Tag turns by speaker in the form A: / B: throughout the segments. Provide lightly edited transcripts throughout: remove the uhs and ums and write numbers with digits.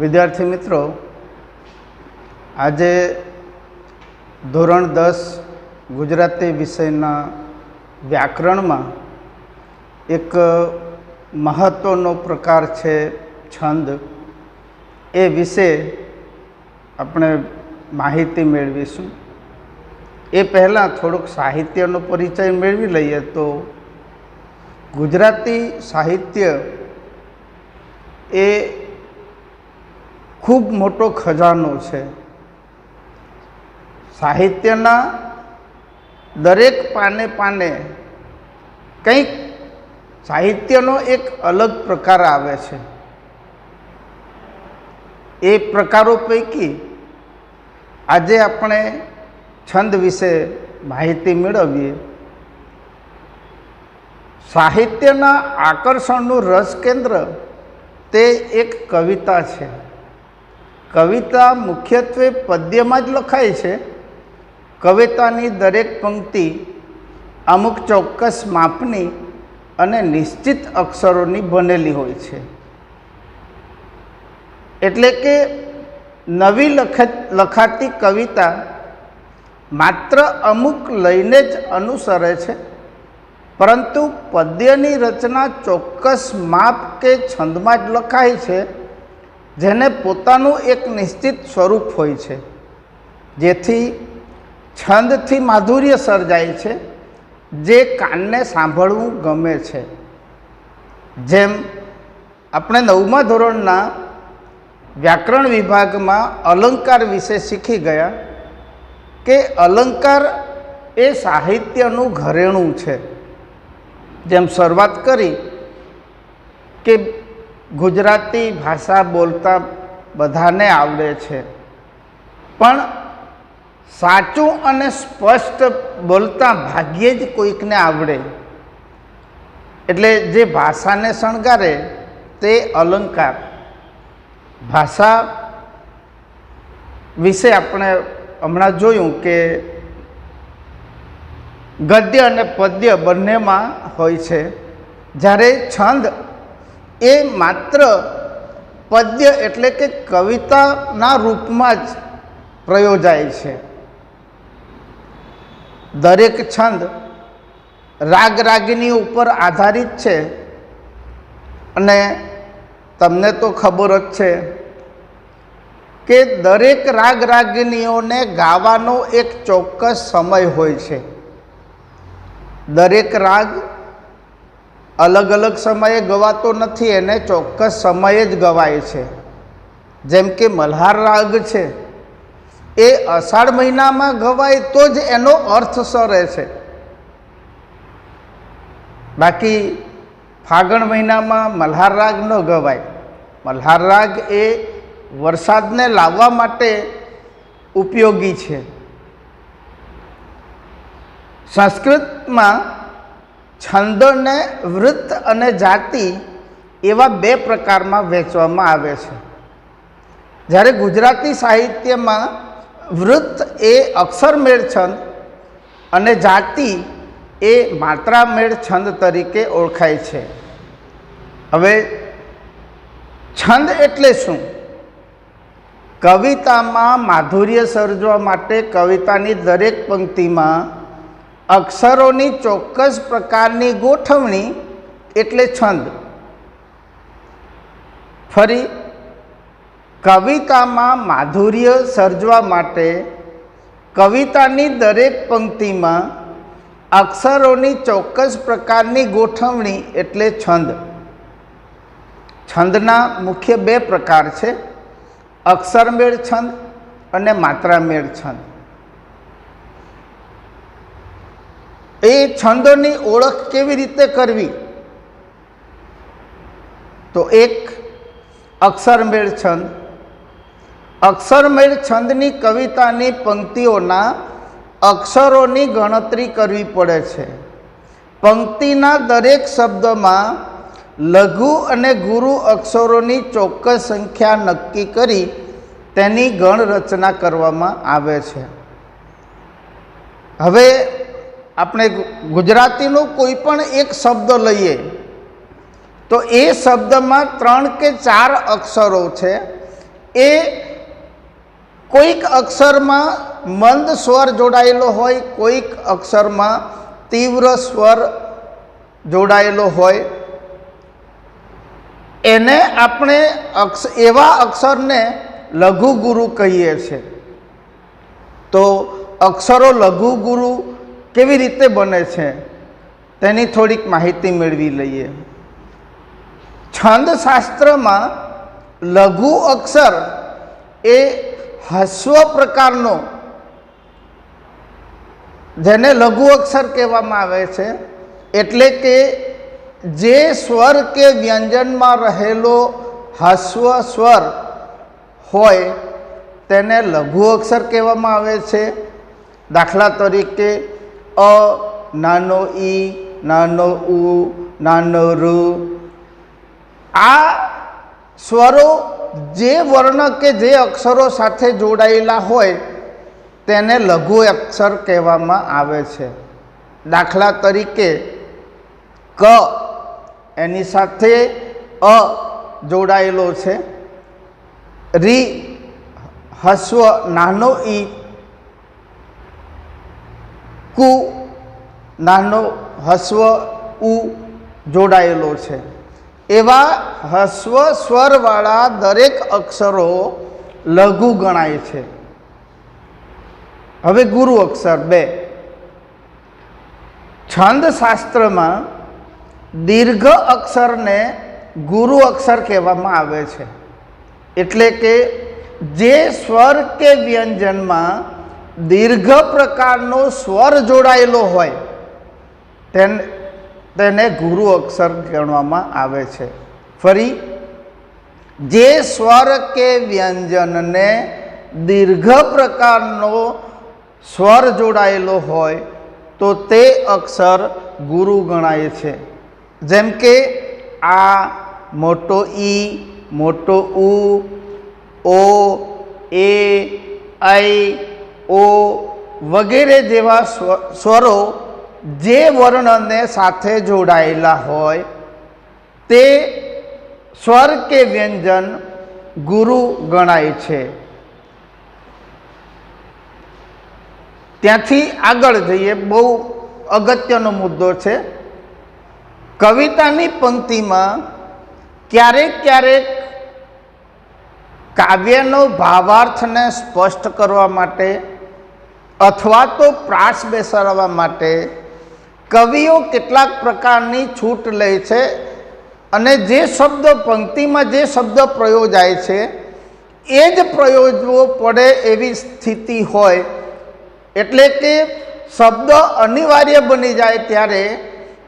A: વિદ્યાર્થી મિત્રો, આજે ધોરણ 10 ગુજરાતી વિષયના વ્યાકરણમાં એક મહત્ત્વનો પ્રકાર છે છંદ. એ વિશે આપણે માહિતી મેળવીશું. એ પહેલાં થોડુંક સાહિત્યનો પરિચય મેળવી લઈએ તો ગુજરાતી સાહિત્ય એ ખૂબ મોટો ખજાનો છે. સાહિત્યના દરેક પાને પાને કંઈક સાહિત્યનો એક અલગ પ્રકાર આવે છે. એ પ્રકારો પૈકી આજે આપણે છંદ વિશે માહિતી મેળવીએ. સાહિત્યના આકર્ષણનું રસ કેન્દ્ર તે એક કવિતા છે. કવિતા મુખ્યત્વે પદ્યમાં જ લખાય છે. કવિતાની દરેક પંક્તિ અમુક ચોક્કસ માપની અને નિશ્ચિત અક્ષરોની બનેલી હોય છે. એટલે કે નવી લખાતી કવિતા માત્ર અમુક લઈને જ અનુસરે છે, પરંતુ પદ્યની રચના ચોક્કસ માપ કે છંદમાં જ લખાય છે, જેને પોતાનું એક નિશ્ચિત સ્વરૂપ હોય છે, જેથી છંદથી માધુર્ય સર્જાય છે, જે કાનને સાંભળવું ગમે છે. જેમ આપણે 9મા ધોરણના વ્યાકરણ વિભાગમાં અલંકાર વિશે શીખી ગયા કે અલંકાર એ સાહિત્યનું ઘરેણું છે. જેમ શરૂઆત કરી કે ગુજરાતી ભાષા બોલતા બધાને આવડે છે, પણ સાચું અને સ્પષ્ટ બોલતા ભાગ્યે જ કોઈકને આવડે. એટલે જે ભાષાને શણગારે તે અલંકાર. ભાષા વિશે આપણે હમણાં જોયું કે ગદ્ય અને પદ્ય બંનેમાં હોય છે, જ્યારે છંદ એ માત્ર પદ્ય એટલે કે કવિતાના રૂપમાં જ પ્રયોજાય છે. દરેક છંદ રાગ રાગિની ઉપર આધારિત છે, અને તમને તો ખબર જ છે કે દરેક રાગ રાગિનીઓને ગાવાનો એક ચોક્કસ સમય હોય છે. દરેક રાગ અલગ અલગ સમયે ગવાતો નથી, એને ચોક્કસ સમયે જ ગવાય છે. જેમ કે મલ્હાર રાગ છે, એ અષાઢ મહિનામાં ગવાય તો જ એનો અર્થ સરે છે. બાકી ફાગણ મહિનામાં મલ્હાર રાગ ન ગવાય. મલ્હાર રાગ એ વરસાદને લાવવા માટે ઉપયોગી છે. સંસ્કૃતમાં છંદોને વૃત્ત અને જાતિ એવા 2 પ્રકારમાં વહેંચવામાં આવે છે. જ્યારે ગુજરાતી સાહિત્યમાં વૃત્ત એ અક્ષરમેળ છંદ અને જાતિ એ માત્રામેળ છંદ તરીકે ઓળખાય છે. હવે છંદ એટલે શું? કવિતામાં માધુર્ય સર્જવા માટે કવિતાની દરેક પંક્તિમાં અક્ષરોની ચોક્કસ પ્રકારની ગોઠવણી એટલે છંદ. ફરી કવિતામાં માધુર્ય સર્જવા માટે કવિતાની દરેક પંક્તિમાં અક્ષરોની ચોક્કસ પ્રકારની ગોઠવણી એટલે છંદ. છંદના મુખ્ય 2 પ્રકાર છે, અક્ષરમેળ છંદ અને માત્રામેળ છંદ. એ છંદોની ઓળખ કેવી રીતે કરવી? તો એક અક્ષરમેળ છંદ. અક્ષરમેળ છંદની કવિતાની પંક્તિઓના અક્ષરોની ગણતરી કરવી પડે છે. પંક્તિના દરેક શબ્દમાં લઘુ અને ગુરુ અક્ષરોની ચોક્કસ સંખ્યા નક્કી કરી તેની ગણ રચના કરવામાં આવે છે. હવે આપણે ગુજરાતીનો કોઈ પણ એક શબ્દ લઈએ તો એ શબ્દમાં 3 કે 4 અક્ષરો છે એ કોઈક અક્ષરમાં મંદ સ્વર જોડાયેલો હોય, કોઈક અક્ષરમાં તીવ્ર સ્વર જોડાયેલો હોય, એને આપણે એવા અક્ષરને લઘુ ગુરુ કહીએ છીએ. તો અક્ષરો લઘુ ગુરુ કેવી રીતે બને છે તેની થોડીક માહિતી મેળવી લઈએ. છંદશાસ્ત્રમાં લઘુ અક્ષર એ હસ્વ પ્રકારનો, જેને લઘુ અક્ષર કહેવામાં આવે છે, એટલે કે જે સ્વર કે વ્યંજનમાં રહેલો હસ્વ સ્વર હોય તેને લઘુ અક્ષર કહેવામાં આવે છે. દાખલા તરીકે અ, નાનો ઈ, નાનો ઉ, નાનો રૂ, આ સ્વરો જે વર્ણ કે જે અક્ષરો સાથે જોડાયેલા હોય તેને લઘુ અક્ષર કહેવામાં આવે છે. દાખલા તરીકે ક, એની સાથે અ જોડાયેલો છે. રી, હસ્વ નાનો ઈ, કુ, નાનો હસ્વ ઉ જોડાયેલો છે. એવા હસ્વ સ્વરવાળા દરેક અક્ષરો લઘુ ગણાય છે. હવે ગુરુ અક્ષર 2. છંદશાસ્ત્રમાં દીર્ઘ અક્ષરને ગુરુ અક્ષર કહેવામાં આવે છે. એટલે કે જે સ્વર કે વ્યંજનમાં દીર્ઘ પ્રકારનો સ્વર જોડાયેલો હોય તેને ગુરુ અક્ષર ગણવામાં આવે છે. ફરી, જે સ્વર કે વ્યંજનને દીર્ઘ પ્રકારનો સ્વર જોડાયેલો હોય તો તે અક્ષર ગુરુ ગણાય છે. જેમ કે આ, મોટો ઈ, મોટો ઉ, ઓ, એ, આઈ, ઓ વગેરે જેવા સ્વરો જે વર્ણને સાથે જોડાયેલા હોય તે સ્વર કે વ્યંજન ગુરુ ગણાય છે. ત્યાંથી આગળ જઈએ. બહુ અગત્યનો મુદ્દો છે. કવિતાની પંક્તિમાં ક્યારેક ક્યારેક કાવ્યનો ભાવાર્થને સ્પષ્ટ કરવા માટે અથવા તો પ્રાસ બેસાડવા માટે કવિઓ કેટલાક પ્રકારની છૂટ લે છે અને જે શબ્દ પંક્તિમાં જે શબ્દ પ્રયોજાય છે એ જ પ્રયોજવો પડે એવી સ્થિતિ હોય, એટલે કે શબ્દ અનિવાર્ય બની જાય ત્યારે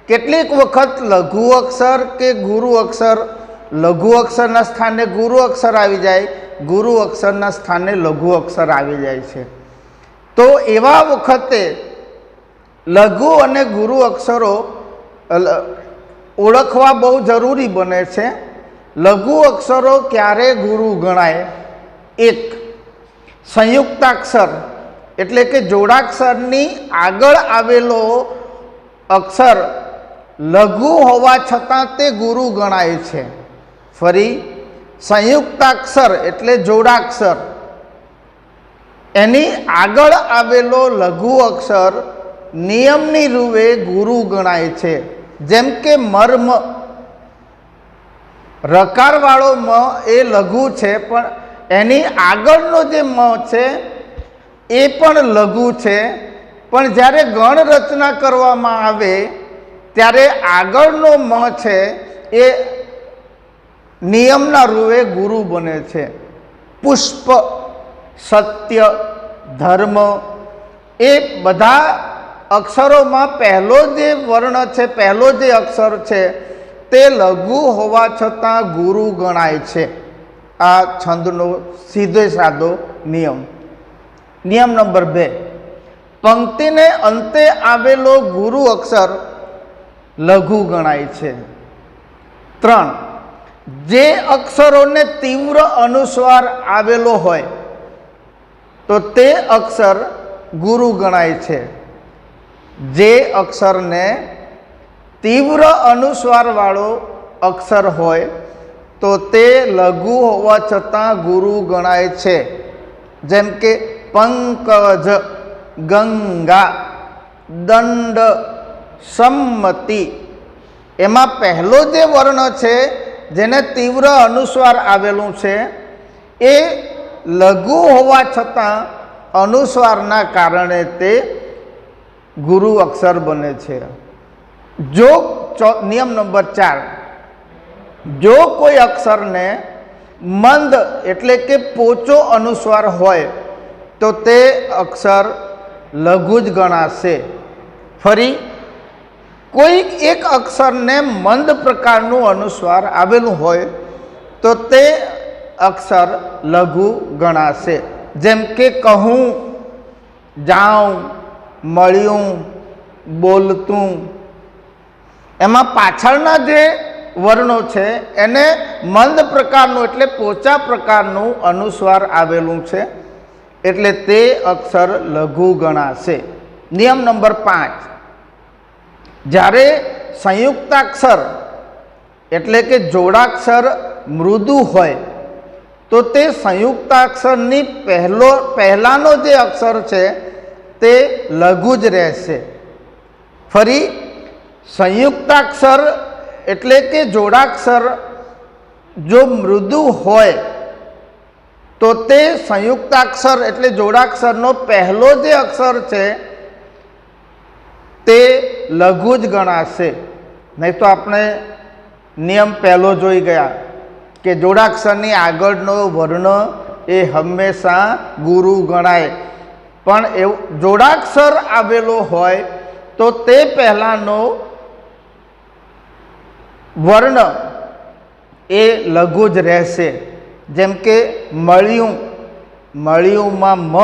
A: કેટલીક વખત લઘુ અક્ષર કે ગુરુ અક્ષર, લઘુ અક્ષરના સ્થાને ગુરુ અક્ષર આવી જાય, ગુરુ અક્ષરના સ્થાને લઘુ અક્ષર આવી જાય છે. તો એવા વખતે લઘુ અને ગુરુ અક્ષરો ઓળખવા બહુ જરૂરી બને છે. લઘુ અક્ષરો ક્યારે ગુરુ ગણાય? 1. સંયુક્તાક્ષર એટલે કે જોડાક્ષરની આગળ આવેલો અક્ષર લઘુ હોવા છતાં તે ગુરુ ગણાય છે. ફરી, સંયુક્તાક્ષર એટલે જોડાક્ષર, એની આગળ આવેલો લઘુ અક્ષર નિયમની રૂપે ગુરુ ગણાય છે. જેમ કે મર્મ, રકારવાળો મ એ લઘુ છે, પણ એની આગળનો જે મ છે એ પણ લઘુ છે, પણ જ્યારે ગણ રચના કરવામાં આવે ત્યારે આગળનો મ છે એ નિયમના રૂપે ગુરુ બને છે. પુષ્પ, સત્ય, ધર્મ એ બધા અક્ષરોમાં પહેલો જે વર્ણ છે, પહેલો જે અક્ષર છે તે લઘુ હોવા છતાં ગુરુ ગણાય છે. આ છંદનો સીધો સાદો નિયમ. નિયમ નંબર 2. પંક્તિને અંતે આવેલો ગુરુ અક્ષર લઘુ ગણાય છે. 3. જે અક્ષરોને તીવ્ર અનુસ્વાર આવેલો હોય તો તે અક્ષર ગુરુ ગણાય છે. જે અક્ષરને તીવ્ર અનુસ્વારવાળો અક્ષર હોય તો તે લઘુ હોવા છતાં ગુરુ ગણાય છે. જેમ કે પંકજ, ગંગા, દંડ, સંમતિ. એમાં પહેલો જે વર્ણ છે જેને તીવ્ર અનુસ્વાર આવેલું છે એ લઘુ હોવા છતાં અનુસ્વારના કારણે તે ગુરુ અક્ષર બને છે. જો નિયમ નંબર 4, જો કોઈ અક્ષરને મંદ એટલે કે પોચો અનુસ્વાર હોય તો તે અક્ષર લઘુ જ ગણાશે. ફરી કોઈ એક અક્ષરને મંદ પ્રકારનું અનુસ્વાર આવેલું હોય તો તે અક્ષર લઘુ ગણાશે. જેમ કે કહું, જાઉં, મળ્યું, બોલતું. એમાં પાછળના જે વર્ણો છે એને મંદ પ્રકારનું એટલે પોચા પ્રકારનું અનુસ્વાર આવેલું છે એટલે તે અક્ષર લઘુ ગણાશે. નિયમ નંબર 5, જ્યારે સંયુક્તાક્ષર એટલે કે જોડાક્ષર મૃદુ હોય તો તે સંયુક્તાક્ષરની પહેલાનો જે અક્ષર છે તે લઘુ જ રહેશે. ફરી સંયુક્તાક્ષર એટલે કે જોડાક્ષર જો મૃદુ હોય તો તે સંયુક્તાક્ષર એટલે જોડાક્ષરનો પહેલો જે અક્ષર છે તે લઘુ જ ગણાશે. નહીં તો આપણે નિયમ પહેલો જોઈ ગયા કે જોડાક્ષરની આગળનો વર્ણ એ હંમેશા ગુરુ ગણાય, પણ એવું જોડાક્ષર આવેલો હોય તો તે પહેલાંનો વર્ણ એ લઘુ જ રહેશે. જેમ કે મળ્યું, મળ્યુંમાં મ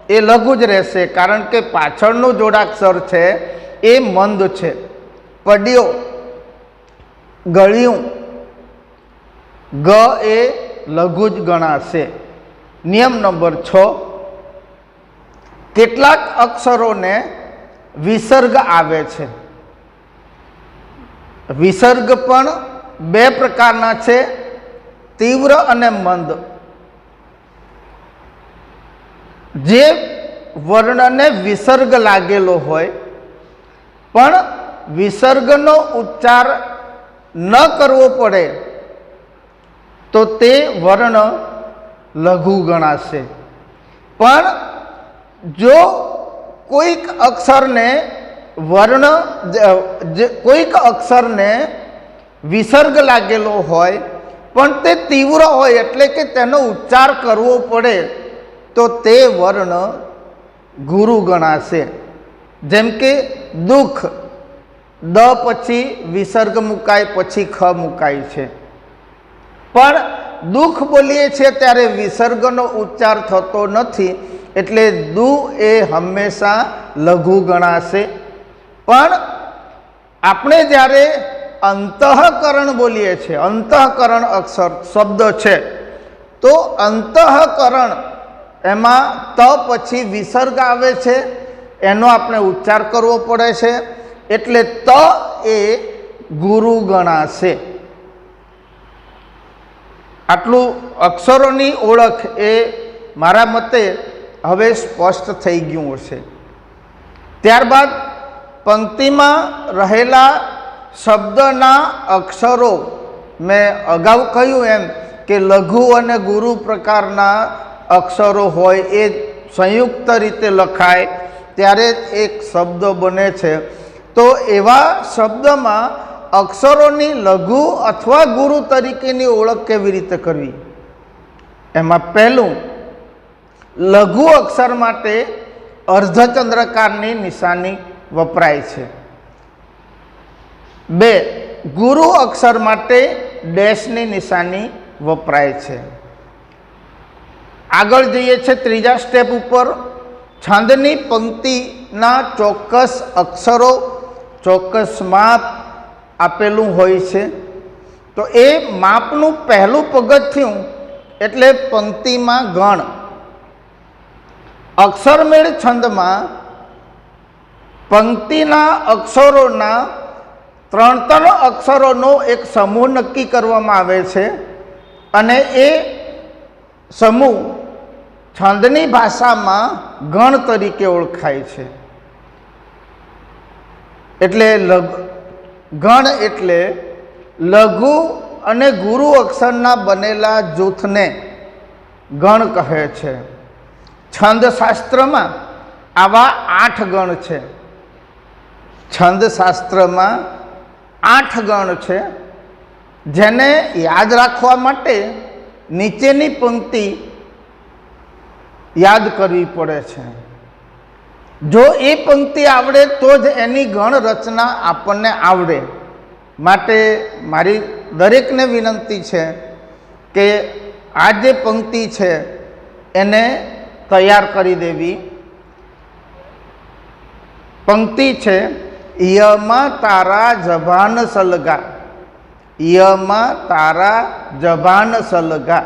A: એ લઘુ જ રહેશે કારણ કે પાછળનું જોડાક્ષર છે એ મંદ છે. પડ્યો, ગળ્યું, ગ એ લઘુ જ ગણાશે. નિયમ નંબર 6, કેટલાક અક્ષરોને વિસર્ગ આવે છે. વિસર્ગ પણ બે પ્રકારના છે, તીવ્ર અને મંદ. જે વર્ણને વિસર્ગ લાગેલો હોય પણ વિસર્ગનો ઉચ્ચાર ન કરવો પડે તો તે વર્ણ લઘુ ગણાશે. પણ જો કોઈક અક્ષરને કોઈક અક્ષરને વિસર્ગ લાગેલો હોય પણ તે તીવ્ર હોય એટલે કે તેનો ઉચ્ચાર કરવો પડે તો તે વર્ણ ગુરુ ગણાશે. જેમ કે દુઃખ, દ પછી વિસર્ગ મુકાય પછી ખ મુકાય છે, પણ દુઃખ બોલીએ છીએ ત્યારે વિસર્ગનો ઉચ્ચાર થતો નથી એટલે દુ એ હંમેશા લઘુ ગણાશે. પણ આપણે જ્યારે અંતઃકરણ બોલીએ છીએ, અંતઃકરણ અક્ષર શબ્દ છે તો અંતઃકરણ એમાં ત પછી વિસર્ગ આવે છે, એનો આપણે ઉચ્ચાર કરવો પડે છે એટલે ત એ ગુરુ ગણાશે. આટલું અક્ષરોની ઓળખ એ મારા મતે હવે સ્પષ્ટ થઈ ગયું હશે. ત્યારબાદ પંક્તિમાં રહેલા શબ્દના અક્ષરો મેં અગાઉ કહ્યું એમ કે લઘુ અને ગુરુ પ્રકારના અક્ષરો હોય એ સંયુક્ત રીતે લખાય ત્યારે એક શબ્દ બને છે. તો એવા શબ્દમાં અક્ષરોની લઘુ અથવા ગુરુ તરીકેની ઓળખ કેવી રીતે કરવી? એમાં પહેલું, લઘુ અક્ષર માટે અર્ધચંદ્રકારની નિશાની વપરાય છે. 2, ગુરુ અક્ષર માટે ડેશની નિશાની વપરાય છે. આગળ જઈએ છે ત્રીજા સ્ટેપ ઉપર. છંદની પંક્તિના ચોક્કસ અક્ષરો, ચોક્કસ માપ આપેલું હોય છે. તો એ માપનું પહેલું પગથિયું એટલે પંક્તિમાં ગણ. અક્ષરમેળ છંદમાં પંક્તિના અક્ષરોના ત્રણ અક્ષરોનો એક સમૂહ નક્કી કરવામાં આવે છે અને એ સમૂહ છંદની ભાષામાં ગણ તરીકે ઓળખાય છે. એટલે ગણ એટલે લઘુ અને ગુરુ અક્ષરના બનેલા જૂથને ગણ કહે છે. છંદશાસ્ત્રમાં આવા 8 ગણ છે. છંદશાસ્ત્રમાં 8 ગણ છે, જેને યાદ રાખવા માટે નીચેની પંક્તિ યાદ કરવી પડે છે. જો એ પંક્તિ આવડે તો જ એની ગણ રચના આપણને આવડે. માટે મારી દરેકને વિનંતી છે કે આ જે પંક્તિ છે એને તૈયાર કરી દેવી. પંક્તિ છે, યમાં તારા જભાન સલગા, યમાં તારા જભાન સલગા.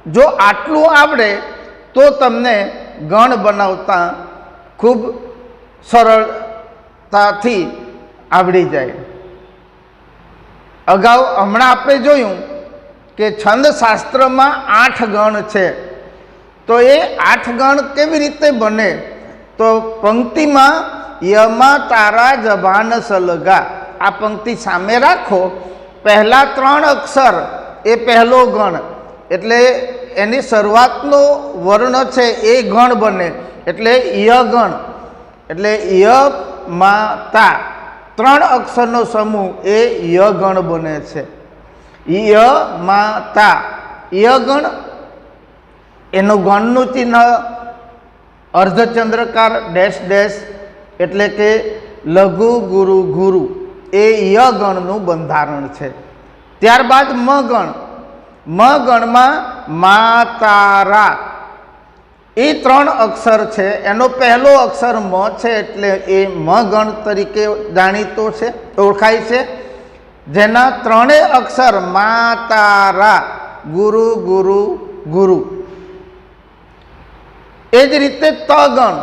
A: જો આટલું આવડે તો તમને ગણ બનાવતા ખૂબ સરળતાથી આવડી જાય. અગાઉ હમણાં આપણે જોયું કે છંદશાસ્ત્રમાં 8 ગણ છે. તો એ 8 ગણ કેવી રીતે બને? તો પંક્તિમાં યમાં તારા જભાન સલગા, આ પંક્તિ સામે રાખો. પહેલા 3 અક્ષર એ પહેલો ગણ, એટલે એની શરૂઆતનો વર્ણ છે એ ગણ બને, એટલે ય ગણ. એટલે ય માં તા 3 અક્ષરનો સમૂહ એ ય ગણ બને છે. ય માં તા ય ગણ. એનું ગણનું ચિહ્ન અર્ધચંદ્રકાર ડેશ ડેશ, એટલે કે લઘુ ગુરુ ગુરુ, એ ય ગણનું બંધારણ છે. ત્યારબાદ મ ગણ. મ ગણમાં માતારા, એ 3 અક્ષર છે. એનો પહેલો અક્ષર મ છે, એટલે એ મ ગણ તરીકે જાણીતો છે, ઓળખાય છે. જેના 3 અક્ષર માતારા, ગુરુ ગુરુ ગુરુ. એ જ રીતે ત ગણ.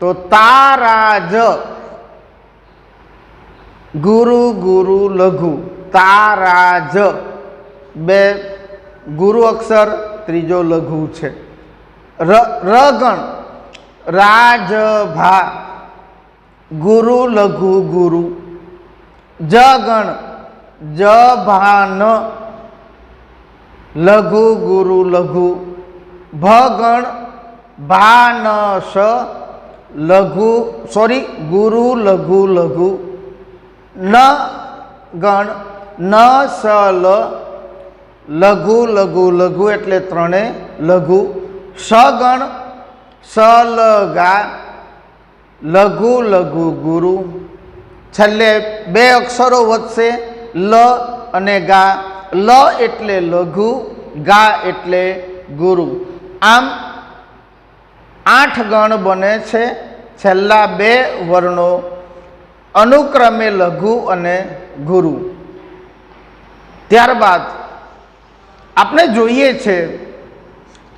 A: તો તારાજ, ગુરુ ગુરુ લઘુ, તારાજ. 2 ગુરુ અક્ષર, ત્રીજો લઘુ છે. ર ગણ. રાજભા, ગુરુ લઘુ ગુરુ. જ ગણ. જભાન, લઘુ ગુરુ લઘુ. ભ ગણ. ભાનસ, લઘુ ગુરુ લઘુ લઘુ. ન ગણ. નસલ, લઘુ લઘુ લઘુ, એટલે 3 લઘુ. સ ગણ. સલગા, લઘુ લઘુ ગુરુ. છેલ્લે 2 અક્ષરો વધશે, લ અને ગા. લ એટલે લઘુ, ગા એટલે ગુરુ. આમ 8 ગણ બને છે. છેલ્લા 2 વર્ણો અનુક્રમે લઘુ અને ગુરુ. ત્યારબાદ આપણે જોઈએ છે,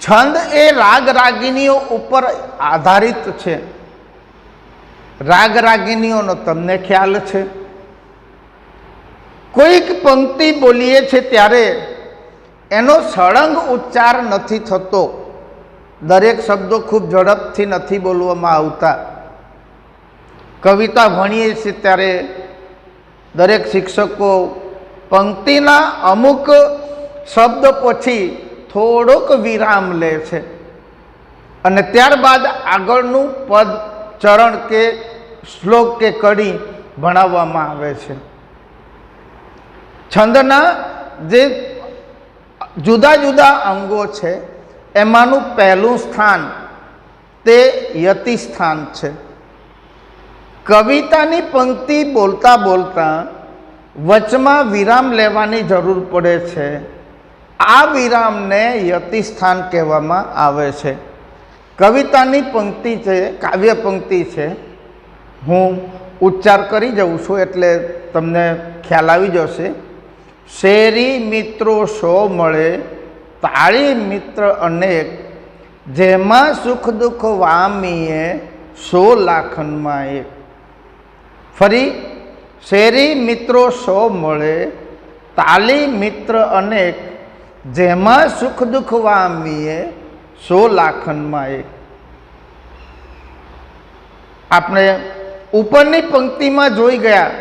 A: છંદ એ રાગ રાગિનીઓ ઉપર આધારિત છે. રાગ રાગિનીઓનો તમને ખ્યાલ છે. કોઈક પંક્તિ બોલીએ છે ત્યારે એનો સળંગ ઉચ્ચાર નથી થતો. દરેક શબ્દો ખૂબ ઝડપથી નથી બોલવામાં આવતા. કવિતા ભણીએ છીએ ત્યારે દરેક શિક્ષકો પંક્તિના અમુક શબ્દ પછી થોડોક વિરામ લે છે અને ત્યારબાદ આગળનું પદ, ચરણ કે શ્લોક કે કડી ભણાવવામાં આવે છે. છંદના જે જુદા જુદા અંગો છે એમાંનું પહેલું સ્થાન તે યતિ સ્થાન છે. કવિતાની પંક્તિ બોલતા બોલતા વચમાં વિરામ લેવાની જરૂર પડે છે. આ વિરામને યતિ સ્થાન કહેવામાં આવે છે. કવિતાની પંક્તિ છે, કાવ્ય પંક્તિ છે. હું ઉચ્ચાર કરી જાઉં છું એટલે તમને ખ્યાલ આવી જશે. શેરી મિત્રો 100 મળે, તાળી મિત્ર અનેક, જેમાં સુખ દુઃખ વામીએ 100 લાખનમાં એક. ફરી શેરી મિત્રો 100 મળે, તાલી મિત્ર અનેક, જેમાં સુખ દુઃખ વામીએ 100 લાખનમાં એક. આપણે ઉપરની પંક્તિમાં જોઈ ગયા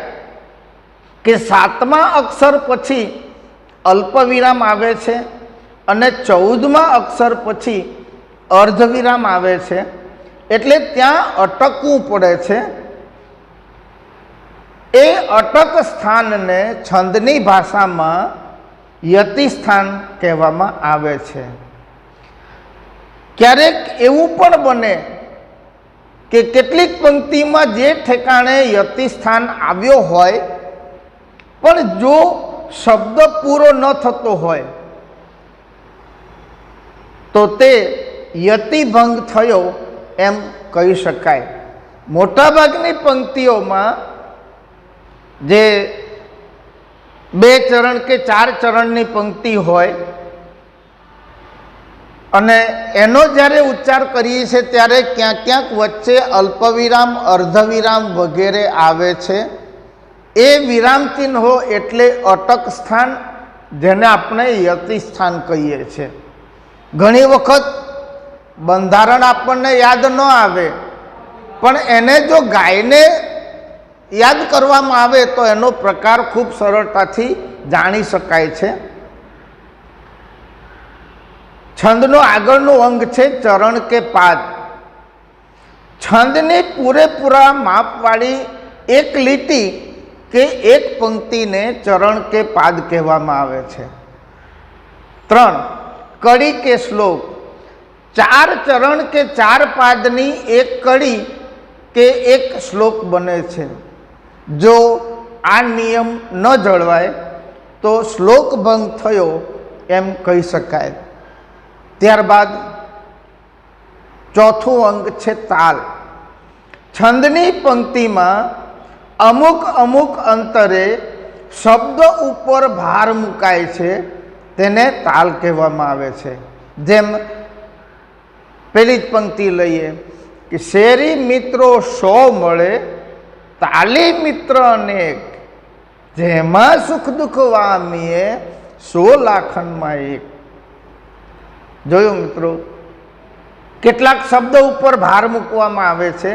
A: કે 7મા અક્ષર પછી અલ્પવિરામ આવે છે અને 14મા અક્ષર પછી અર્ધવિરામ આવે છે, એટલે ત્યાં અટકવું પડે છે. એ અટક સ્થાનને છંદની ભાષામાં યતિ સ્થાન કહેવામાં આવે છે. ક્યારેક એવું પણ બને કે કેટલીક પંક્તિમાં જે ઠેકાણે યતિ સ્થાન આવ્યો હોય પણ જો શબ્દ પૂરો ન થતો હોય તો તે યતિભંગ થયો એમ કહી શકાય. મોટાભાગની પંક્તિઓમાં જે 2 ચરણ કે 4 ચરણની પંક્તિ હોય અને એનો જ્યારે ઉચ્ચાર કરીએ છીએ ત્યારે ક્યાંક ક્યાંક વચ્ચે અલ્પવિરામ, અર્ધવિરામ વગેરે આવે છે. એ વિરામ ચિહ્નો એટલે અટક સ્થાન, જેને આપણે યતિ સ્થાન કહીએ છીએ. ઘણી વખત બંધારણ આપણને યાદ ન આવે પણ એને જો ગાયને યાદ કરવામાં આવે તો એનો પ્રકાર ખૂબ સરળતાથી જાણી શકાય છે. છંદનો આગળનો અંગ છે ચરણ કે પાદ. છંદની પૂરેપૂરા માપવાળી એક લીટી કે એક પંક્તિને ચરણ કે પાદ કહેવામાં આવે છે. 3 કડી કે શ્લોક. 4 ચરણ કે 4 પાદની એક કડી કે એક શ્લોક બને છે. જો આ નિયમ ન જળવાય તો શ્લોક ભંગ થયો એમ કહી શકાય. ત્યારબાદ ચોથું અંગ છે તાલ. છંદની પંક્તિમાં અમુક અમુક અંતરે શબ્દ ઉપર ભાર મુકાય છે, તેને તાલ કહેવામાં આવે છે. જેમ પેલી જ પંક્તિ લઈએ કે શેરી મિત્રો 100 મળે, તાલી મિત્ર અનેક, જેમાં સુખ દુઃખ વામીએ 100 લાખનમાં એક. જોયું મિત્રો, કેટલાક શબ્દ ઉપર ભાર મૂકવામાં આવે છે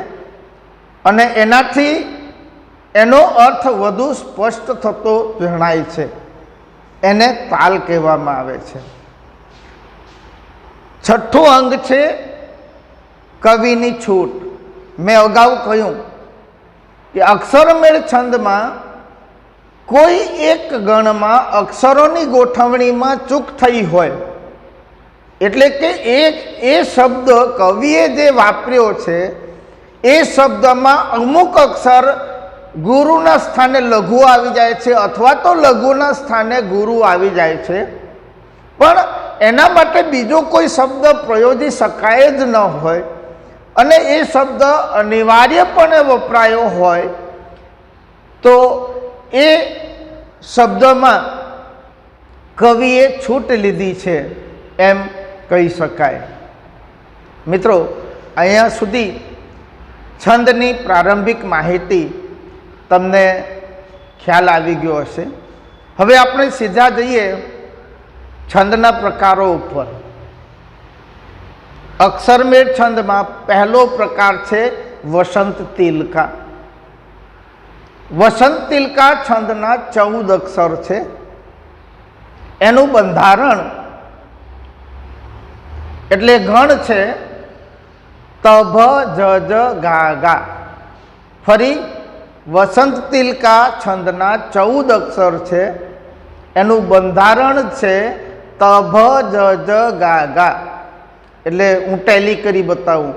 A: અને એનાથી એનો અર્થ વધુ સ્પષ્ટ થતો જણાય છે, એને તાલ કહેવામાં આવે છે. છઠ્ઠું અંગ છે કવિની છૂટ. મેં અગાઉ કહ્યું કે અક્ષરમેળ છંદમાં કોઈ એક ગણમાં અક્ષરોની ગોઠવણીમાં ચૂક થઈ હોય એટલે કે એ શબ્દ કવિએ જે વાપર્યો છે એ શબ્દમાં અમુક અક્ષર ગુરુના સ્થાને લઘુ આવી જાય છે અથવા તો લઘુના સ્થાને ગુરુ આવી જાય છે, પણ એના માટે બીજો કોઈ શબ્દ પ્રયોજી શકાય જ ન હોય અને એ શબ્દ અનિવાર્યપણે વપરાયો હોય તો એ શબ્દમાં કવિએ છૂટ લીધી છે એમ કહી શકાય. મિત્રો, અહીંયા સુધી છંદની પ્રારંભિક માહિતી તમને ખ્યાલ આવી ગયો હશે. હવે આપણે સીધા જઈએ છંદના પ્રકારો ઉપર. અક્ષરમેળ છંદમાં પહેલો પ્રકાર છે વસંત તિલકા. વસંત તિલકા છંદના 14 અક્ષર છે. એનું બંધારણ એટલે ગણ છે તભ જ જ ગા ગા. ફરી વસંત તિલકા છંદના 14 અક્ષર છે. એનું બંધારણ છે તભ જ જ ગા ગા. એટલે હું ટેલી કરી બતાવું.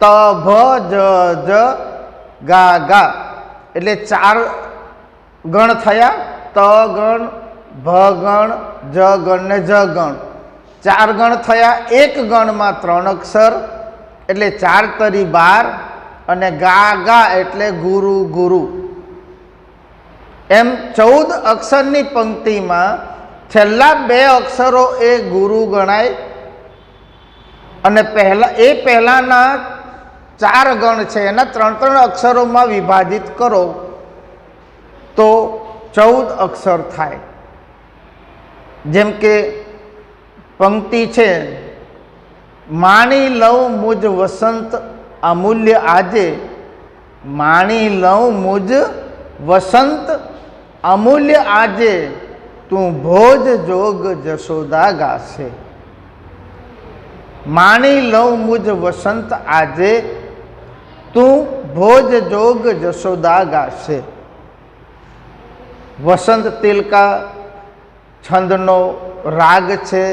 A: તભ જ જ ગા ગા એટલે 4 ગણ થયા. ત ગણ, ભ ગણ, જ ગણ ને જ ગણ. 4 ગણ થયા. એક ગણમાં 3 અક્ષર એટલે 4 તરી 12 અને ગા ગા એટલે ગુરુ ગુરુ. એમ 14 અક્ષરની પંક્તિમાં છેલ્લા 2 અક્ષરો એ ગુરુ ગણાય અને પહેલાના 4 ગણ છે એના 3-3 અક્ષરોમાં વિભાજિત કરો તો 14 અક્ષર થાય. જેમ કે પંક્તિ છે, માણી લઉં મુજ વસંત અમૂલ્ય આજે, માણી લઉં મુજ વસંત અમૂલ્ય આજે, તું ભોજ જોગ જશોદા ગાશે. માણી લઉં મુજ વસંત આજે, તું ભોજ જોગ જશોદા ગાશે. વસંત તિલકા છંદનો રાગ છે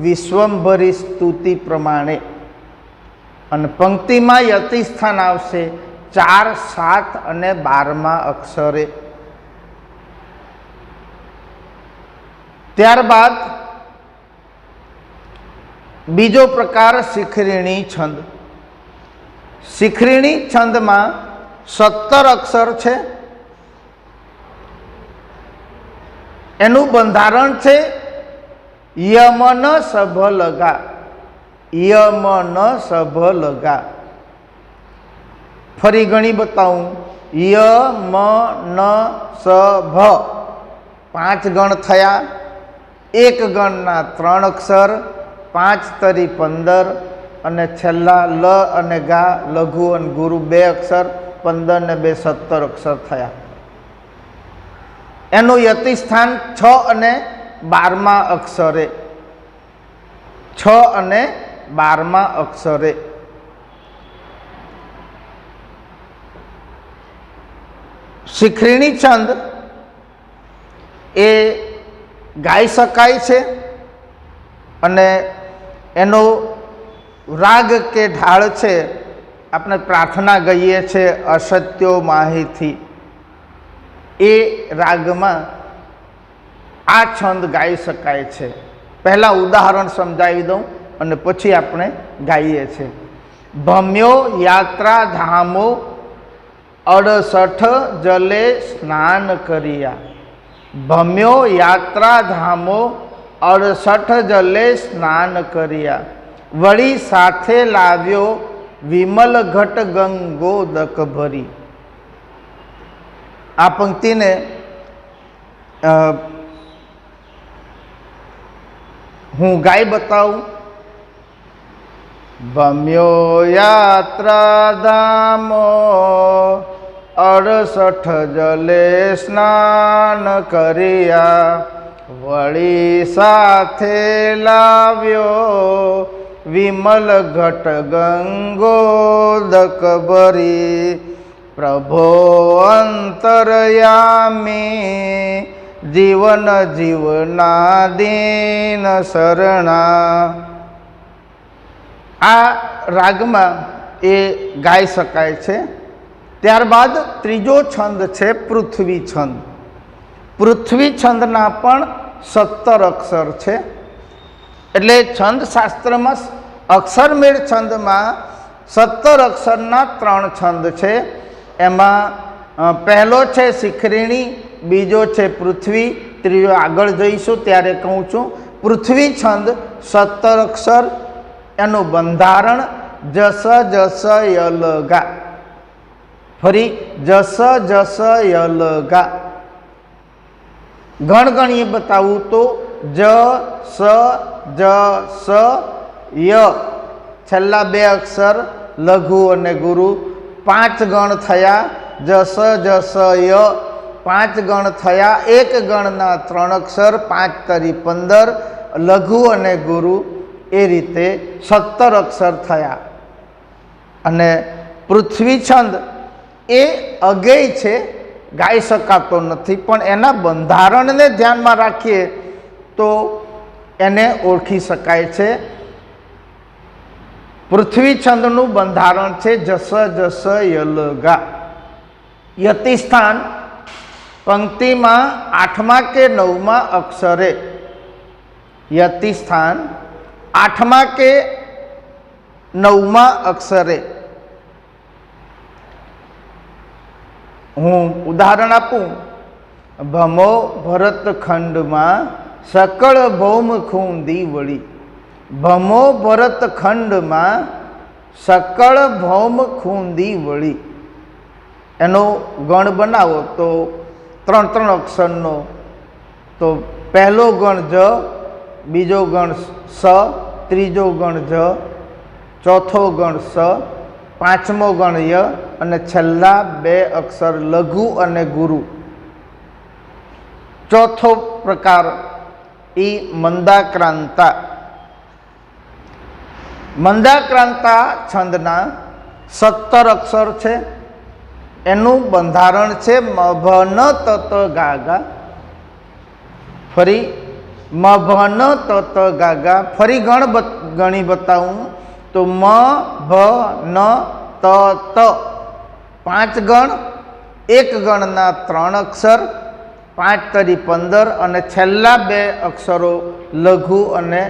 A: વિશ્વંભરી સ્તુતિ પ્રમાણે, અને પંક્તિમાં યતિ સ્થાન આવશે 4, 7 અને 12મા અક્ષરે. ત્યારબાદ બીજો પ્રકાર શિખરીણી છંદ. શિખરીણી છંદમાં 17 અક્ષર છે. એનું બંધારણ છે યમન સભ લગા, યમન સભ લગા. ફરી ગણી બતાવું, યમન સભ 5 ગણ થયા. 1 ગણના 3 અક્ષર, 5 તરી 15, અને છેલ્લા લ અને ગા લઘુ અને ગુરુ 2 અક્ષર, 15 ને 2 17 અક્ષર થયા. એનું યતિ સ્થાન 6 અને 12મા અક્ષરે, 6 અને 12મા અક્ષરે. શિખરીણી છંદ એ ગાઈ શકાય છે, અને એનો રાગ કે ઢાળ છે, આપણે પ્રાર્થના ગઈએ છીએ અસત્યો માહીથી, એ રાગમાં આ છંદ ગાઈ શકાય છે. પહેલાં ઉદાહરણ સમજાવી દઉં અને પછી આપણે ગાઈએ છીએ. ભમ્યો યાત્રા ધામો 68 જલે સ્નાન કર્યા. ભમ્યો યાત્રા ધામો 68 જલે સ્નાન કર્યા. વળી સાથે લાવ્યો વિમલ ઘટ ગંગોદક ભરી. આ પંક્તિને હું ગાઈ બતાવું. ભમ્યો યાત્રા ધામો 68 જલે સ્નાન કર્યા. વળી સાથે લાવ્યો વિમલ ઘટ ગંગોદક ભરી. પ્રભો અંતરયામી જીવન જીવના દીન શરણા. આ રાગમાં એ ગાઈ શકાય છે. ત્યારબાદ ત્રીજો છંદ છે પૃથ્વી છંદ. પૃથ્વી છંદના પણ 17 અક્ષર છે. એટલે છંદ શાસ્ત્રમાં અક્ષરમેળ છંદમાં 17 અક્ષરના 3 છંદ છે. એમાં પહેલો છે શિખરીણી, બીજો છે પૃથ્વી, ત્રીજો આગળ જઈશું ત્યારે કહું છું. પૃથ્વી છંદ 17 અક્ષર. એનું બંધારણ જસ જસ યલગા. ફરી જસ જસ યલગા. ગણગણીએ બતાવું તો જ સ જ સ ય, છેલ્લા 2 અક્ષર લઘુ અને ગુરુ, 5 ગણ થયા. જસ જસ ય 5 ગણ થયા. 1 ગણના 3 અક્ષર, 5 તરી 15, લઘુ અને ગુરુ, એ રીતે 17 અક્ષર થયા. અને પૃથ્વી છંદ એ અગેય છે, ગાઈ શકાતો નથી, પણ એના બંધારણને ધ્યાનમાં રાખીએ તો એને ઓળખી શકાય છે. પૃથ્વી છંદનું બંધારણ છે જસ જસ યલગા. યતિ સ્થાન પંક્તિમાં 8મા કે 9મા અક્ષરે. યતિ સ્થાન 8મા કે 9મા અક્ષરે. હું ઉદાહરણ આપું. ભમો ભરતખંડમાં સકળ ભૌમ ખૂંદી વળી. ભમો ભરતખંડમાં સકળ ભૌમ ખૂંદી વળી. એનો ગણ બનાવો તો ત્રણ અક્ષરનો. તો પહેલો ગણ જ, બીજો ગણ સ, ત્રીજો ગણ જ, ચોથો ગણ સ, પાંચમો ગણ ય અને છેલ્લા 2 અક્ષર લઘુ અને ગુરુ. ચોથો પ્રકાર ઈ મંદાક્રાંતા. મંદાક્રાંતા છંદના 17 અક્ષર છે. એનું બંધારણ છે મભન તત ગાગા. ફરી મભન તત ગાગા. ફરી ગણી બતાવું તો મ ભ ન ત ત 5 ગણ, 1 ગણના 3 અક્ષર, 5 તરી 15 અને છેલ્લા 2 અક્ષરો લઘુ અને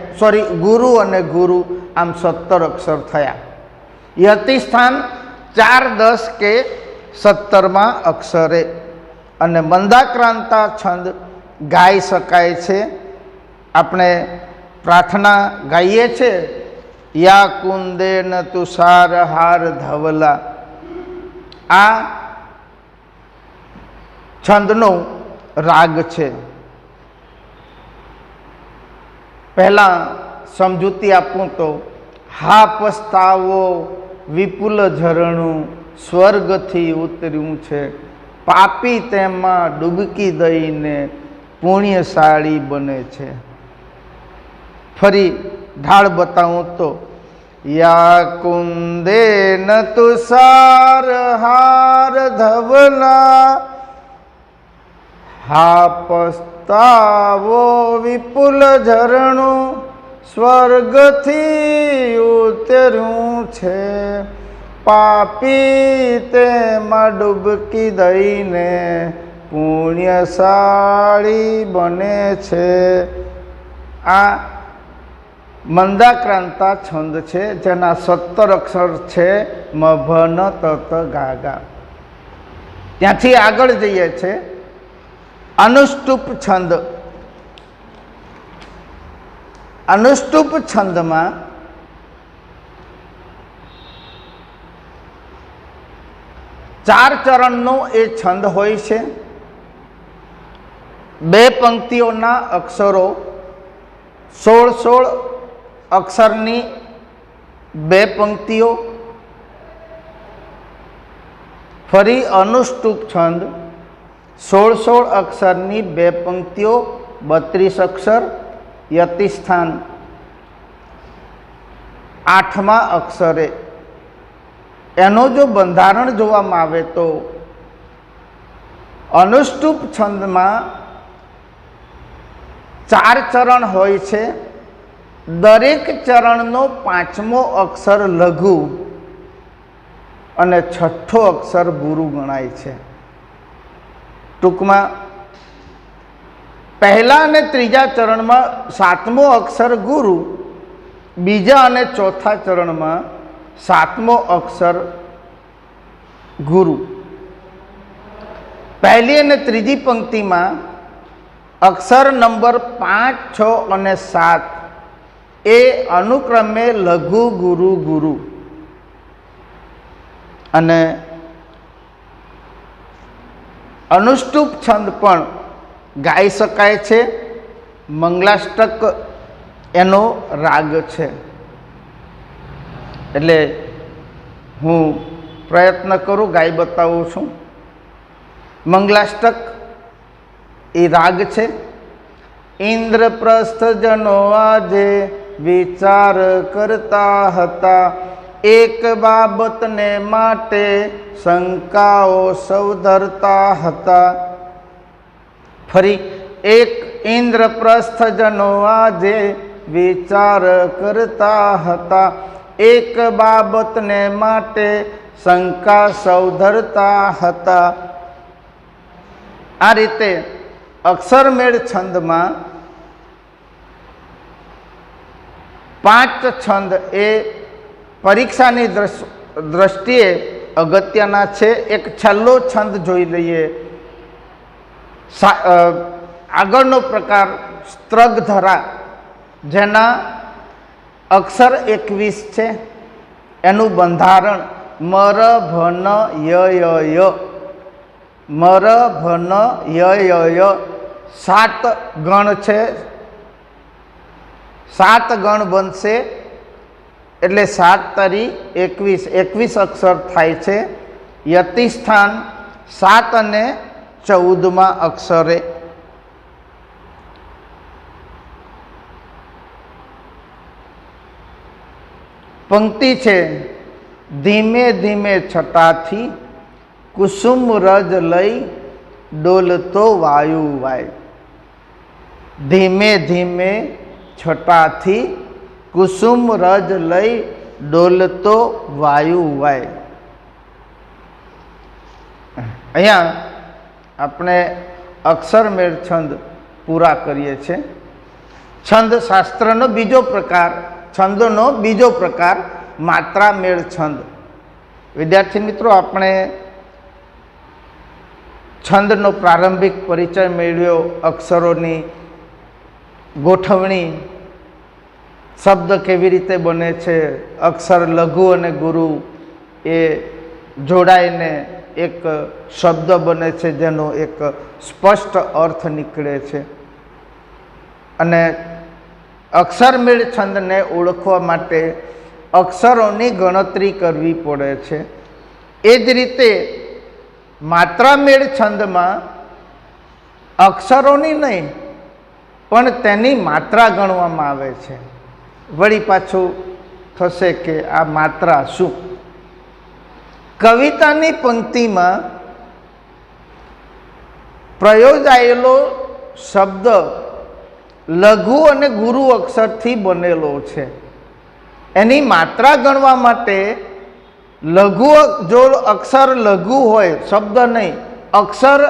A: ગુરુ અને ગુરુ, આમ 17 અક્ષર થયા. યતિ સ્થાન 4, 10 કે 17માં અક્ષરે. અને મંદાક્રાંતા છંદ ગાઈ શકાય છે. આપણે પ્રાર્થના ગાઈએ છીએ, યા કુંદે ન તુષાર હાર ધવલા. આ છંદનો રાગ છે. પહેલા સમજૂતી આપું તો, હા પસ્તાવો વિપુલ ઝરણું સ્વર્ગથી ઉતર્યું છે, પાપી તેમાં ડૂબકી દઈને પુણ્યશાળી બને છે. ફરી ઢાળ બતાવું તો, યા કુંદે ન તુષાર હાર ધવલા, હા પસ્તાવો વિપુલ ઝરણું સ્વર્ગથી ઉતર્યું છે, પાપી તેમાં ડૂબકી દઈને પુણ્યશાળી બને છે. આ મંદાક્રાંતા છંદ છે, જેના 17 અક્ષર છે મભન તત ગાગા. ત્યાંથી આગળ જઈએ છે અનુષ્ટુપ છંદ. અનુષ્ટુપ છંદમાં ચાર ચરણનો એ છંદ હોય છે. 2 પંક્તિઓના અક્ષરો 16 અક્ષરની 2 પંક્તિઓ. ફરી અનુષ્ટુપ છંદ 16 અક્ષરની 2 પંક્તિઓ, 32 અક્ષર. યતિ સ્થાન 8મા અક્ષરે. એનો જો બંધારણ જોવામાં આવે તો અનુષ્ટુપ છંદમાં 4 ચરણ હોય છે. દરેક ચરણનો 5મો અક્ષર લઘુ અને 6ઠ્ઠો અક્ષર ગુરુ ગણાય છે. ટૂંકમાં પહેલા અને ત્રીજા ચરણમાં 7મો અક્ષર ગુરુ, બીજા અને ચોથા ચરણમાં 7મો અક્ષર ગુરુ. પહેલી અને ત્રીજી પંક્તિમાં અક્ષર નંબર 5, 6 અને 7 એ અનુક્રમે લઘુ ગુરુ ગુરુ. અને અનુષ્ટુપ છંદ પણ ગાઈ શકાય છે. મંગલાષ્ટક એનો રાગ છે. એટલે હું પ્રયત્ન કરું, ગાઈ બતાવું છું. મંગલાષ્ટક એ રાગ છે. ઇન્દ્રપ્રસ્થ જનો આજે વિચાર કરતા હતા, એક બાબતને માટે શંકાઓ સૌ ધરતા હતા. ફરી એક ઇન્દ્રપ્રસ્થ જનો આજે વિચાર કરતા હતા, એક બાબતને માટે શંકા સૌ ધરતા હતા. આ રીતે અક્ષરમેળ છંદમાં 5 છંદ એ પરીક્ષાની દ્રષ્ટિએ અગત્યના છે. એક છેલ્લો છંદ જોઈ લઈએ. આગળનો પ્રકાર સ્ત્રગધરા, જેના અક્ષર 21 છે. એનું બંધારણ મર ભન ય ય ય. મર ભન ય 7 ગણ છે, 7 ગણ બનશે એટલે 7 તરી 21 અક્ષર થાય છે. યતિ સ્થાન 7 અને 14માં અક્ષરે. પંક્તિ છે ધીમે ધીમે છટાથી કુસુમ રજ લઈ ડોલતો વાયુ વાય. ધીમે ધીમે છટાથી કુસુમ રજ લઈ ડોલતો વાયુ વાય. અહીંયા આપણે અક્ષરમેળ છંદ પૂરા કરીએ છીએ. છંદ શાસ્ત્રનો બીજો પ્રકાર, છંદનો બીજો પ્રકાર માત્રામેળ છંદ. વિદ્યાર્થી મિત્રો, આપણે છંદનો પ્રારંભિક પરિચય મેળવ્યો, અક્ષરોની ગોઠવણી, શબ્દ કેવી રીતે બને છે, અક્ષર લઘુ અને ગુરુ એ જોડાઈને એક શબ્દ બને છે જેનો એક સ્પષ્ટ અર્થ નીકળે છે. અને અક્ષરમેળ છંદને ઓળખવા માટે અક્ષરોની ગણતરી કરવી પડે છે. એ જ રીતે માત્રામેળ છંદમાં અક્ષરોની નહીં પણ તેની માત્રા ગણવામાં આવે છે. વળી પાછું થશે કે આ માત્રા શું? કવિતાની પંક્તિમાં પ્રયોજાયેલો શબ્દ લઘુ અને ગુરુ અક્ષરથી બનેલો છે. એની માત્રા ગણવા માટે લઘુ, જો અક્ષર લઘુ હોય, શબ્દ નહીં, અક્ષર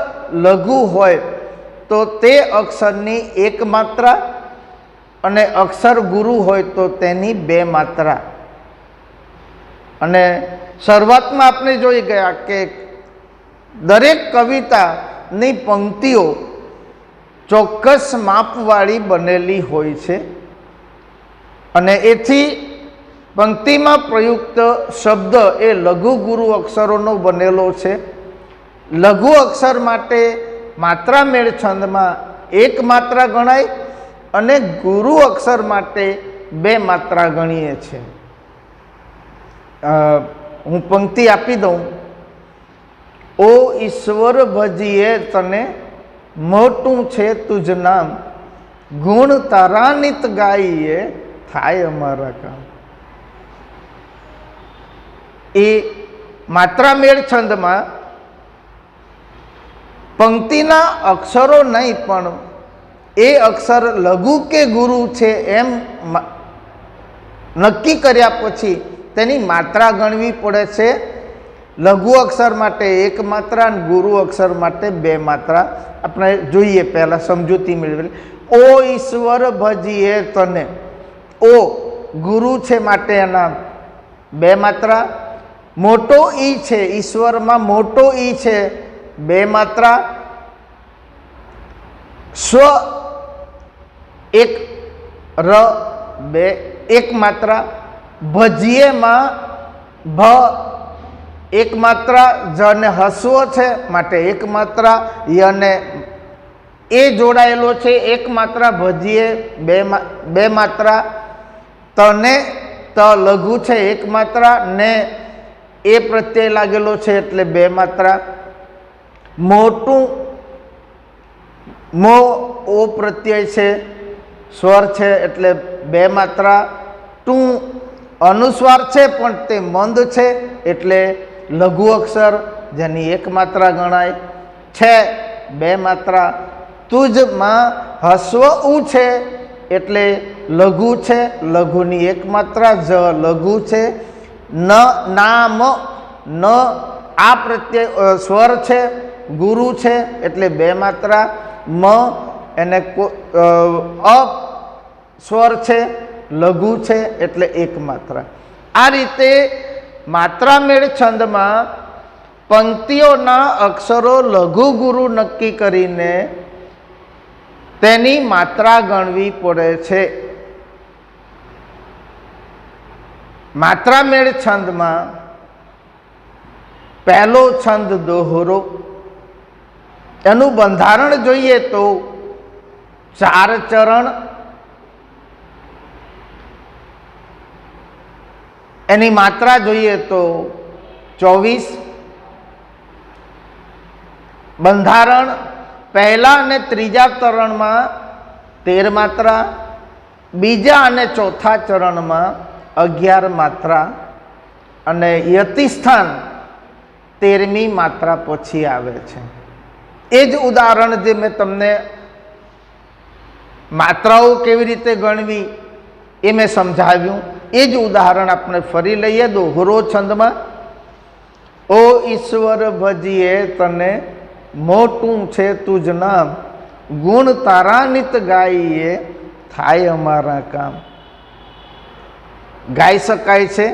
A: લઘુ હોય તો તે અક્ષરની 1 માત્રા અને અક્ષર ગુરુ હોય તો તેની 2 માત્રા. અને શરૂઆતમાં આપણે જોઈ ગયા કે દરેક કવિતાની પંક્તિઓ ચોક્કસ માપવાળી બનેલી હોય છે અને એથી પંક્તિમાં પ્રયુક્ત શબ્દ એ લઘુ ગુરુ અક્ષરોનો બનેલો છે. લઘુ અક્ષર માટે માત્રામેળ છંદમાં 1 માત્રા ગણાય અને ગુરુ અક્ષર માટે 2 માત્રા ગણીએ છીએ. હું પંક્તિ આપી દઉં. ઓ ઈશ્વર ભજીએ તને, મોટું છે તુજ નામ, ગુણ તારા નિત ગાઈએ, થાય અમારા કામ. એ માત્રામેળ છંદમાં પંક્તિના અક્ષરો નહીં પણ એ અક્ષર લઘુ કે ગુરુ છે એમ નક્કી કર્યા પછી તેની માત્રા ગણવી પડે છે. લઘુ અક્ષર માટે 1 માત્રા અને ગુરુ અક્ષર માટે 2 માત્રા. આપણે જોઈએ, પહેલા સમજૂતી મેળવેલી. ઓ ઈશ્વર ભજીએ તને, ઓ ગુરુ છે માટે એના 2 માત્રા. મોટો ઈ છે, ઈશ્વરમાં મોટો ઈ છે, 2 માત્રા. સ્વ 1 ર 2 1 માત્રા. ભજીએમાં ભ 1 માત્રા, જને હસવો છે માટે 1 માત્રા, યને એ જોડાયેલો છે 1 માત્રા, ભજીએ 2 માત્રા. તને ત લઘુ છે 1 માત્રા, ને એ પ્રત્યય લાગેલો છે એટલે 2 માત્રા. મોટું મો ઓ પ્રત્યય છે, સ્વર છે એટલે 2 માત્રા. ટું અનુસ્વાર છે પણ તે મંદ છે એટલે લઘુ અક્ષર જેની 1 માત્રા ગણાય. છે 2 માત્રા. તુજમાં હસ્વ ઉ છે એટલે લઘુ છે, લઘુની 1 માત્રા. જ લઘુ છે. ન નામ ન આ પ્રત્યય સ્વર છે, ગુરુ છે એટલે 2 માત્રા. મ એને અ સ્વર છે, લઘુ છે એટલે 1 માત્રા. આ રીતે માત્રામેળ છંદમાં પંક્તિઓના અક્ષરો લઘુ ગુરુ નક્કી કરીને તેની માત્રા ગણવી પડે છે. માત્રામેળ છંદમાં પહેલો છંદ દોહરો, એનું બંધારણ જોઈએ તો 4 ચરણ, એની માત્રા જોઈએ તો 24. બંધારણ પહેલા અને ત્રીજા ચરણમાં 13 માત્રા, બીજા અને ચોથા ચરણમાં 11 માત્રા, અને યતિસ્થાન 13મી માત્રા પછી આવે છે. એ જ ઉદાહરણ જે મેં તમને માત્રાઓ કેવી રીતે ગણવી એ મેં સમજાવ્યું, એ જ ઉદાહરણ આપણે ફરી લઈએ દોહરો છંદમાં. ઓ ઈશ્વર ભજીએ તને, મોટું છે તુજ નામ, ગુણ તારા નિત ગાઈએ, થાય અમારા કામ. ગાઈ શકાય છે.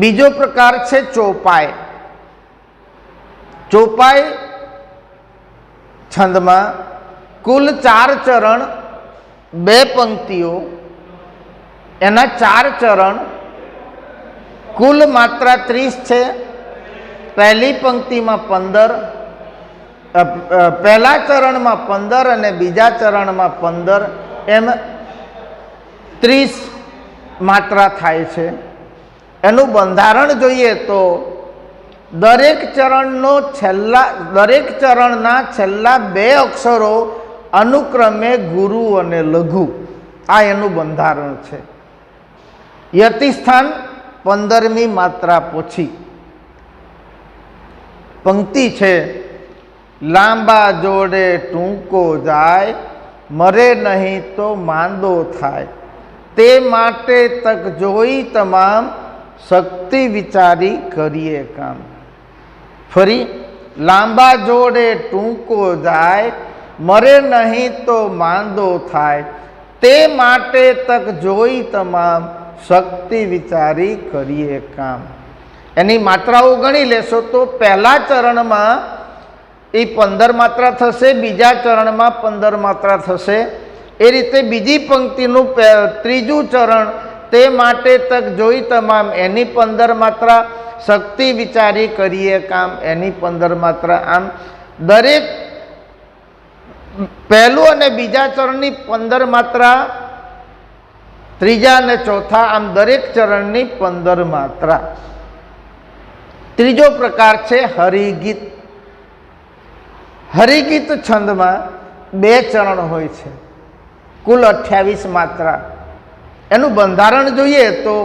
A: બીજો પ્રકાર છે ચોપાઈ. ચોપાઈ છંદમાં કુલ 4 ચરણ, 2 પંક્તિઓ, એના 4 ચરણ, કુલ માત્રા 30 છે. પહેલી પંક્તિમાં 15, પહેલા ચરણમાં 15 અને બીજા ચરણમાં 15, એમ 30 માત્રા થાય છે. એનું બંધારણ જોઈએ તો દરેક ચરણના છેલ્લા 2 અક્ષરો અનુક્રમે ગુરુ અને લઘુ, આ એનું બંધારણ છે. યતિસ્થાન 15મી માત્રા પછી. પંક્તિ છે લાંબા જોડે ટૂંકો જાય, મરે નહીં તો માંદો થાય, તે માટે તક જોઈ તમામ, શક્તિ વિચારી કરીએ કામ. ફરી લાંબા જોડે ટૂંકો જાય, મરે નહીં તો માંદો થાય, તે માટે તક જોઈ તમામ, શક્તિ વિચારી કરીએ કામ. એની માત્રાઓ ગણી લેશો તો પહેલા ચરણમાં એ 15 માત્રા થશે, બીજા ચરણમાં 15 માત્રા થશે. એ રીતે બીજી પંક્તિનું ત્રીજું ચરણ, તે માટે તક જોઈ તમામ, એની 15 માત્રા, શક્તિ વિચારી કરીએ કામ, એની 15 માત્રા. આમ દરેક પહેલું અને બીજા ચરણની 15 માત્રા, ત્રીજા અને ચોથા, આમ દરેક ચરણની 15 માત્રા. ત્રીજો પ્રકાર છે હરિગીત. હરિગીત છંદમાં 2 ચરણ હોય છે, કુલ 28 માત્રા. એનું બંધારણ જોઈએ તો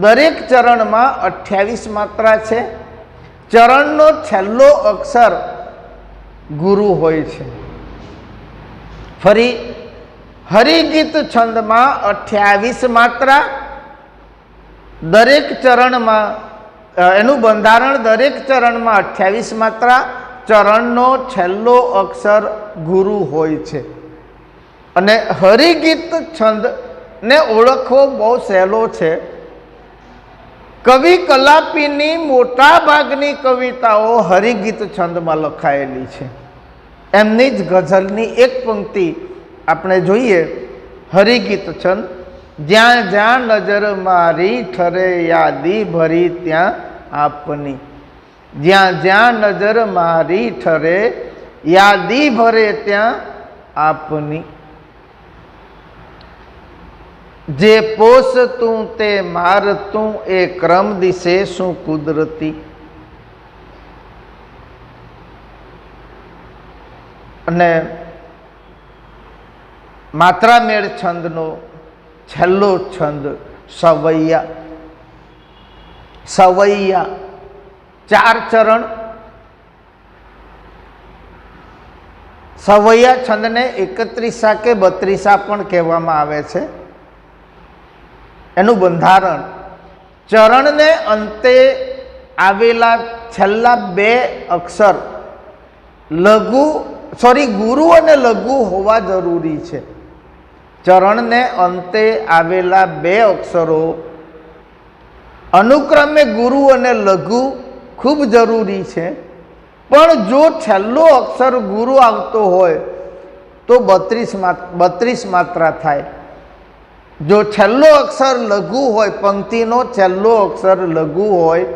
A: દરેક ચરણમાં 28 માત્રા છે. ચરણનો છેલ્લો અક્ષર ગુરુ હોય છે. ફરી હરિગીત છંદમાં 28 માત્રા, દરેક ચરણમાં, એનું બંધારણ દરેક ચરણમાં 28 માત્રા, ચરણનો છેલ્લો અક્ષર ગુરુ હોય છે. અને હરિગીત છંદને ઓળખવો બહુ સહેલો છે. કવિ કલાપીની મોટા ભાગની કવિતાઓ હરિગીત છંદમાં લખાયેલી છે. એમની જ ગઝલની એક પંક્તિ આપણે જોઈએ. હરિગીત છંદ. જ્યાં જ્યાં નજર મારી ઠરે યાદી ભરી ત્યાં આપની, જ્યાં જ્યાં નજર મારી ઠરે યાદી ભરે ત્યાં આપની, જે પોષતું તે મારતું એ ક્રમ દિશે શું કુદરતી. અને માત્રા મેળ છંદનો છેલ્લો છંદ સવૈયા. સવૈયા 4 ચરણ. સવૈયા છંદને 31 કે 32 પણ કહેવામાં આવે છે. એનું બંધારણ ચરણને અંતે આવેલા છેલ્લા 2 અક્ષર ગુરુ અને લઘુ હોવા જરૂરી છે. ચરણને અંતે આવેલા 2 અક્ષરો અનુક્રમે ગુરુ અને લઘુ ખૂબ જરૂરી છે. પણ જો છેલ્લો અક્ષર ગુરુ આવતો હોય તો 32 માત્રા થાય. જો છેલ્લો અક્ષર લઘુ હોય, પંક્તિનો છેલ્લો અક્ષર લઘુ હોય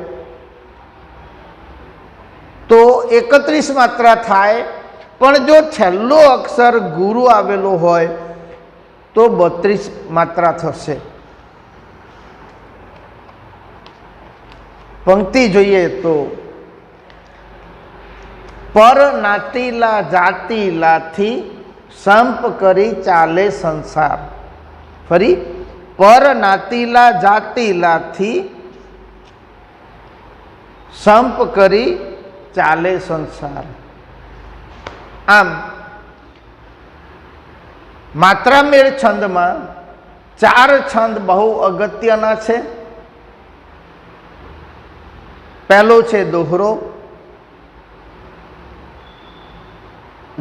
A: તો 31 માત્રા થાય, પણ જો છેલ્લો અક્ષર ગુરુ આવેલો હોય તો 32 માત્રા થશે. પંક્તિ જોઈએ તો પર નાતીલા જાતીલાથી સંપ કરી ચાલે સંસાર. ફરી પર નાતીલા જાતીલાથી સંપ કરી ચાલે સંસાર. આમ માત્રામેળ છંદમાં 4 છંદ બહુ અગત્યના છે. પહેલો છે દોહરો,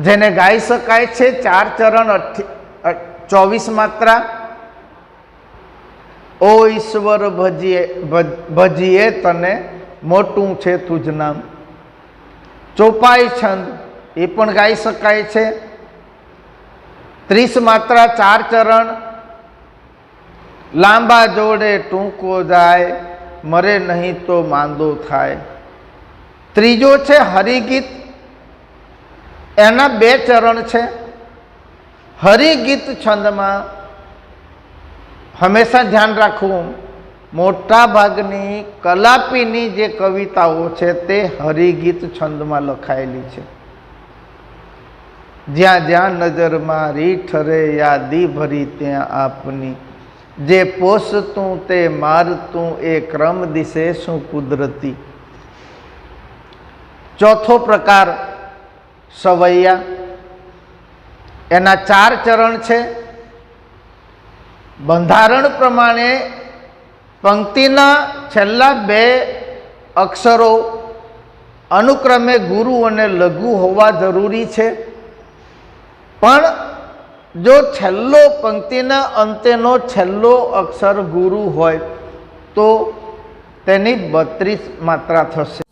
A: જેને ગાઈ શકાય છે 4 ચરણ 24 માત્રા. ઓ ઈશ્વર ભજીએ તને, મોટું છે તુજ નામ. ચોપાઈ છંદ, એ પણ ગાઈ શકાય છે. 30 માત્રા 4 ચરણ. લાંબા જોડે ટૂંકો જાય, મરે નહીં તો માંદો થાય. ત્રીજો છે હરિગીત, એના 2 ચરણ છે. હરિગીત છંદમાં હંમેશા ધ્યાન રાખવું, મોટા ભાગની કલાપીની જે કવિતાઓ છે તે હરિગીત છંદમાં લખાયેલી છે. જ્યાં જ્યાં નજર મારી ઠરે યાદી ભરી ત્યાં આપની, જે પોષતું તે મારતું એ ક્રમ દિશે શું કુદરતી. ચોથો પ્રકાર સવૈયા, એના 4 ચરણ છે. બંધારણ પ્રમાણે પંક્તિના છેલ્લા 2 અક્ષરો અનુક્રમે ગુરુ અને લઘુ હોવા જરૂરી છે, પણ જો છેલ્લો પંક્તિના અંતેનો છેલ્લો અક્ષર ગુરુ હોય તો તેની 32 માત્રા થશે.